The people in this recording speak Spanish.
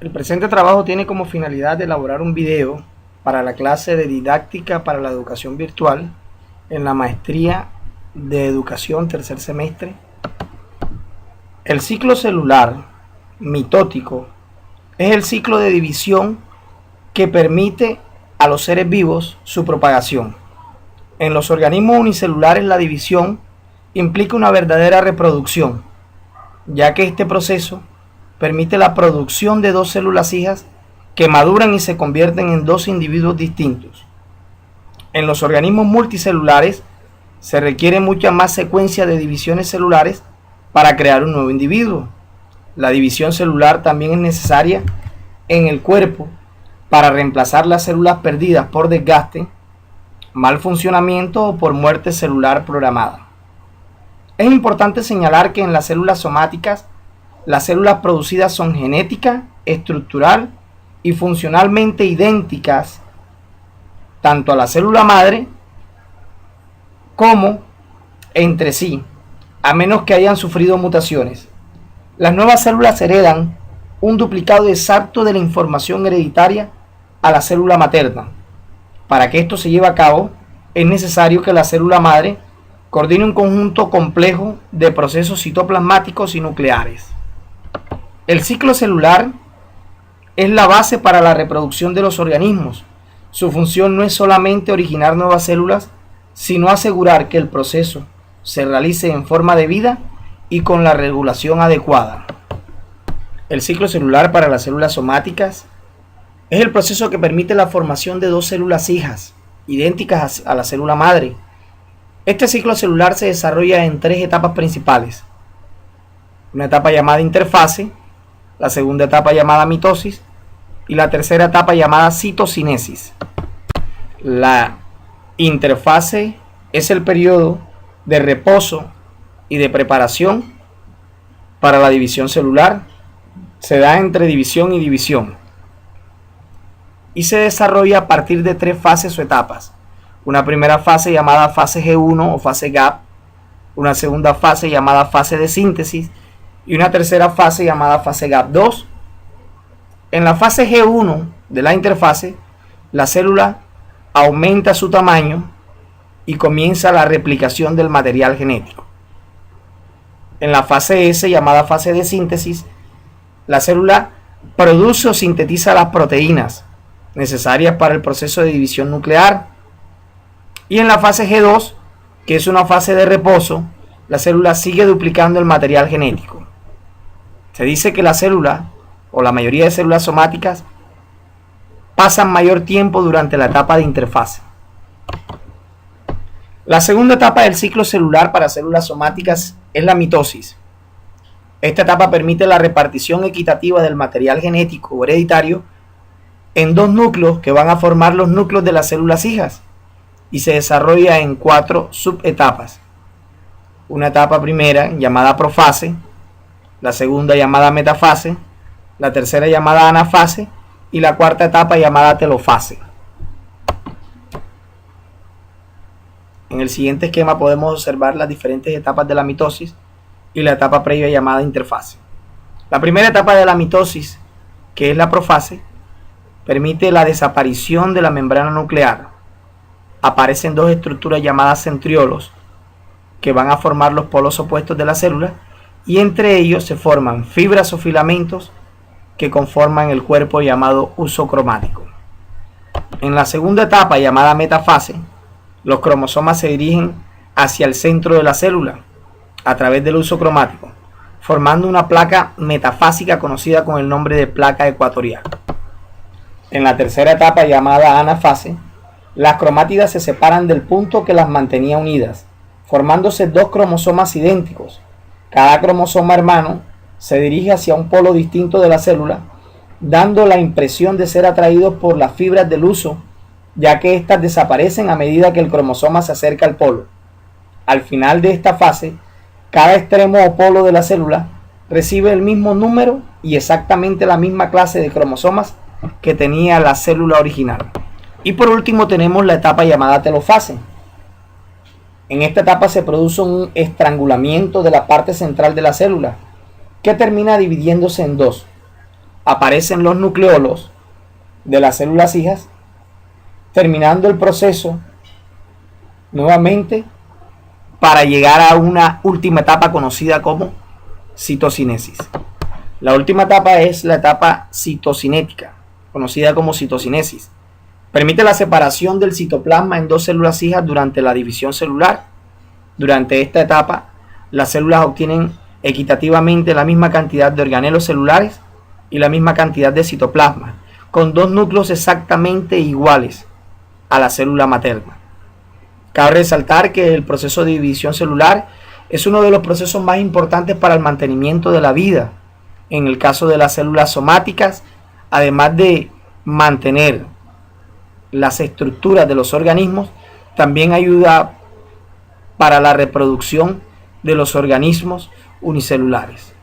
El presente trabajo tiene como finalidad elaborar un video para la clase de didáctica para la educación virtual en la maestría de educación tercer semestre. El ciclo celular mitótico es el ciclo de división que permite a los seres vivos su propagación. En los organismos unicelulares la división implica una verdadera reproducción, ya que este proceso permite la producción de dos células hijas que maduran y se convierten en dos individuos distintos. En los organismos multicelulares se requiere mucha más secuencia de divisiones celulares para crear un nuevo individuo. La división celular también es necesaria en el cuerpo para reemplazar las células perdidas por desgaste, mal funcionamiento o por muerte celular programada. Es importante señalar que en las células somáticas las células producidas son genética, estructural y funcionalmente idénticas tanto a la célula madre como entre sí, a menos que hayan sufrido mutaciones. Las nuevas células heredan un duplicado exacto de la información hereditaria a la célula materna. Para que esto se lleve a cabo, es necesario que la célula madre coordine un conjunto complejo de procesos citoplasmáticos y nucleares. El ciclo celular es la base para la reproducción de los organismos. Su función no es solamente originar nuevas células, sino asegurar que el proceso se realice en forma debida y con la regulación adecuada. El ciclo celular para las células somáticas es el proceso que permite la formación de dos células hijas, idénticas a la célula madre. Este ciclo celular se desarrolla en tres etapas principales. Una etapa llamada interfase, la segunda etapa llamada mitosis y la tercera etapa llamada citocinesis. La interfase es el periodo de reposo y de preparación para la división celular. Se da entre división y división y se desarrolla a partir de tres fases o etapas. Una primera fase llamada fase G1 o fase GAP, una segunda fase llamada fase de síntesis y una tercera fase llamada fase GAP2. En la fase G1 de la interfase, la célula aumenta su tamaño y comienza la replicación del material genético. En la fase S, llamada fase de síntesis, la célula produce o sintetiza las proteínas necesarias para el proceso de división nuclear. Y en la fase G2, que es una fase de reposo, la célula sigue duplicando el material genético. Se dice que la célula, o la mayoría de células somáticas, pasan mayor tiempo durante la etapa de interfase. La segunda etapa del ciclo celular para células somáticas es la mitosis. Esta etapa permite la repartición equitativa del material genético o hereditario en dos núcleos que van a formar los núcleos de las células hijas y se desarrolla en cuatro subetapas. Una etapa primera llamada profase, la segunda llamada metafase, la tercera llamada anafase y la cuarta etapa llamada telofase. En el siguiente esquema podemos observar las diferentes etapas de la mitosis y la etapa previa llamada interfase. La primera etapa de la mitosis, que es la profase, permite la desaparición de la membrana nuclear. Aparecen dos estructuras llamadas centriolos que van a formar los polos opuestos de la célula y entre ellos se forman fibras o filamentos que conforman el cuerpo llamado huso cromático. En la segunda etapa llamada metafase, los cromosomas se dirigen hacia el centro de la célula a través del huso cromático, formando una placa metafásica conocida con el nombre de placa ecuatorial. En la tercera etapa llamada anafase, las cromátidas se separan del punto que las mantenía unidas, formándose dos cromosomas idénticos. Cada cromosoma hermano se dirige hacia un polo distinto de la célula, dando la impresión de ser atraídos por las fibras del huso, ya que éstas desaparecen a medida que el cromosoma se acerca al polo. Al final de esta fase, cada extremo o polo de la célula recibe el mismo número y exactamente la misma clase de cromosomas que tenía la célula original. Y por último tenemos la etapa llamada telofase. En esta etapa se produce un estrangulamiento de la parte central de la célula, que termina dividiéndose en dos. aparecen los nucleolos de las células hijas, terminando el proceso nuevamente para llegar a una última etapa conocida como citocinesis. La última etapa es la etapa citocinética, conocida como citocinesis. Permite la separación del citoplasma en dos células hijas durante la división celular. Durante esta etapa, las células obtienen equitativamente la misma cantidad de organelos celulares y la misma cantidad de citoplasma, con dos núcleos exactamente iguales a la célula materna. Cabe resaltar que el proceso de división celular es uno de los procesos más importantes para el mantenimiento de la vida. En el caso de las células somáticas, además de mantener las estructuras de los organismos, también ayuda para la reproducción de los organismos unicelulares.